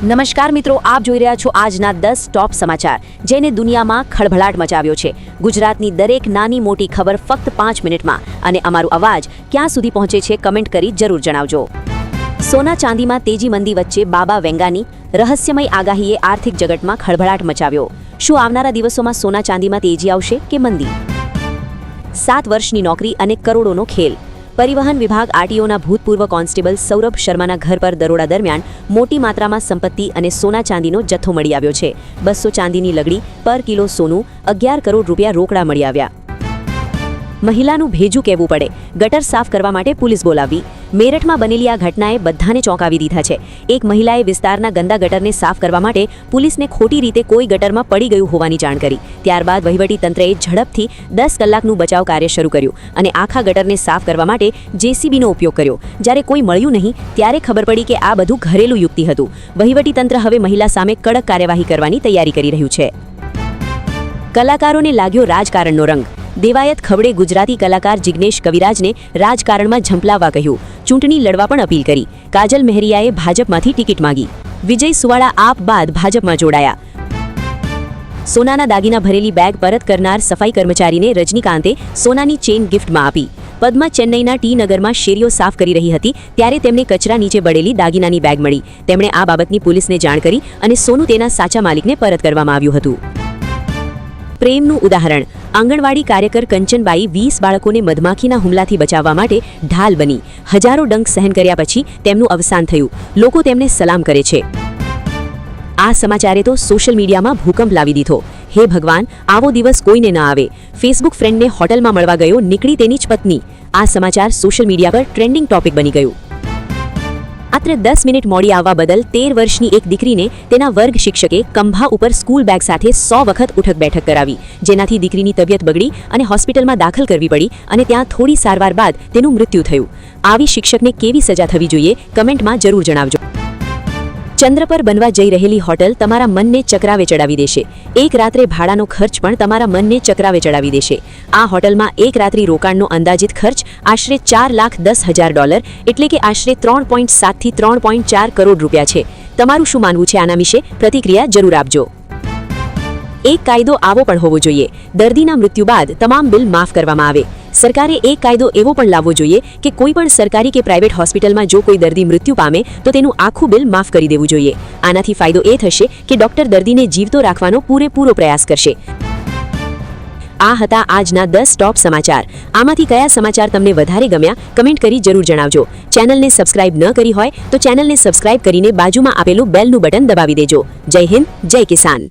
નમસ્કાર મિત્રો, આપ જોઈ રહ્યા છો આજના 10 ટોપ સમાચાર જેને દુનિયામાં ખળભળાટ મચાવ્યો છે। ગુજરાતની દરેક નાની મોટી ખબર ફક્ત 5 મિનિટમાં અને અમારો અવાજ ક્યાં સુધી પહોંચે છે કમેન્ટ કરી જરૂર જણાવજો। સોના ચાંદીમાં તેજી મંદી વચ્ચે બાબા વેંગાની રહસ્યમય આગાહીએ આર્થિક જગતમાં ખળભળાટ મચાવ્યો। શું આવનારા દિવસોમાં સોના ચાંદીમાં તેજી આવશે કે મંદી? 7 વર્ષની નોકરી અને કરોડોનો ખેલ। પરિવહન વિભાગ આરટીઓના ભૂતપૂર્વ કોન્સ્ટેબલ સૌરભ શર્માના ઘર પર દરોડા દરમિયાન મોટી માત્રામાં સંપત્તિ અને સોના ચાંદીનો જથ્થો મળી આવ્યો છે। 200 ચાંદીની લગડી, પર કિલો સોનું, 11 કરોડ રૂપિયા રોકડા મળી આવ્યા। મહિલાનું ભેજું કહેવું પડે, ગટર સાફ કરવા માટે પોલીસ બોલાવી। મેરઠમાં બનેલી આ ઘટનાએ બધાને ચોંકાવી દીધા છે। એક મહિલાએ વિસ્તારના ગંદા ગટરને સાફ કરવા માટે પોલીસને ખોટી રીતે કોઈ ગટરમાં પડી ગયું હોવાની જાણ કરી। ત્યારબાદ વહીવટી તંત્રએ ઝડપથી 10 કલાકનું બચાવ કાર્ય શરૂ કર્યું અને આખા ગટરને સાફ કરવા માટે જેસીબીનો ઉપયોગ કર્યો। જ્યારે કોઈ મળ્યું નહીં ત્યારે ખબર પડી કે આ બધું ઘરેલું યુક્તિ હતું। વહીવટી તંત્ર હવે મહિલા સામે કડક કાર્યવાહી કરવાની તૈયારી કરી રહ્યું છે। કલાકારોને લાગ્યો રાજકારણનો રંગ। દેવાયત ખબડે ગુજરાતી કલાકાર જિગ્નેશ કવિરાજને રાજકારણમાં ઝંપલાવવા કહ્યું। ચૂંટણી લડવા પણ અપીલ કરી। કાજલ મહેરિયાએ ભાજપમાંથી ટિકિટ માંગી। વિજય સુવાળા આપ બાદ ભાજપમાં જોડાયા। સોનાના દાગીના ભરેલી બેગ પરત કરનાર સફાઈ કર્મચારીને રજનીકાંતે સોનાની ચેન ગિફ્ટમાં આપી। પદ્મા ચેન્નઈના ટી નગરમાં શેરીઓ સાફ કરી રહી હતી ત્યારે તેમને કચરા નીચે પડેલી દાગીનાની બેગ મળી। તેમણે આ બાબતની પોલીસને જાણ કરી અને સોનું તેના સાચા માલિકને પરત કરવામાં આવ્યું હતું। પ્રેમનું ઉદાહરણ। આંગણવાડી કાર્યકર કંચનબાઈ 20 બાળકોને મધમાખીના હુમલાથી બચાવવા માટે ઢાલ બની। હજારો ડંક સહન કર્યા પછી તેમનું અવસાન થયું। લોકો તેમને સલામ કરે છે। આ સમાચારે તો સોશિયલ મીડિયામાં ભૂકંપ લાવી દીધો। હે ભગવાન, આવો દિવસ કોઈને ન આવે। ફેસબુક ફ્રેન્ડને હોટલમાં મળવા ગયો, નીકળી તેની જ પત્ની। આ સમાચાર સોશિયલ મીડિયા પર ટ્રેન્ડિંગ ટોપિક બની ગયું। માત્ર 10 મિનિટ મોડી આવવા બદલ 13 વર્ષની એક દીકરીને તેના વર્ગ શિક્ષકે ખંભા ઉપર સ્કૂલ બેગ સાથે 100 વખત ઉઠક બેઠક કરાવી, જેનાથી દીકરીની તબિયત બગડી અને હોસ્પિટલમાં દાખલ કરવી પડી અને ત્યાં થોડી સારવાર બાદ તેનું મૃત્યુ થયું। આવી શિક્ષકને કેવી સજા થવી જોઈએ કમેન્ટમાં જરૂર જણાવજો। ચંદ્ર પર બનવા જઈ રહેલી હોટલ તમારા મનને ચક્રાવે ચડાવી દેશે। એક રાત્રે ભાડાનો ખર્ચ પણ તમારા મનને ચક્રાવે ચડાવી દેશે। આ હોટલમાં એક રાત્રિ રોકાણનો અંદાજિત ખર્ચ આશરે $4,10,000 એટલે કે આશરે 3.7 થી 3.4 કરોડ રૂપિયા છે। તમારું શું માનવું છે આના વિશે? પ્રતિક્રિયા જરૂર આપજો। એક કાયદો આવો પણ હોવો જોઈએ, દર્દીના મૃત્યુ બાદ તમામ બિલ માફ કરવામાં આવે। સરકારે એક કાયદો એવો પણ લાવવો જોઈએ કે કોઈ પણ સરકારી કે પ્રાઇવેટ હોસ્પિટલમાં જો કોઈ દર્દી મૃત્યુ પામે તો તેનું આખું બિલ માફ કરી દેવું જોઈએ। આનાથી ફાયદો એ થશે કે ડોક્ટર દર્દીને જીવતો રાખવાનો પૂરેપૂરો પ્રયાસ કરશે। આ હતા આજના 10 ટોપ સમાચાર। આમાંથી કયા સમાચાર તમને વધારે ગમ્યા કમેન્ટ કરી જરૂર જણાવજો। ચેનલને સબસ્ક્રાઇબ ન કરી હોય તો ચેનલને સબસ્ક્રાઇબ કરીને બાજુમાં આપેલું બેલનું બટન દબાવી દેજો। જય હિન્દ, જય કિસાન।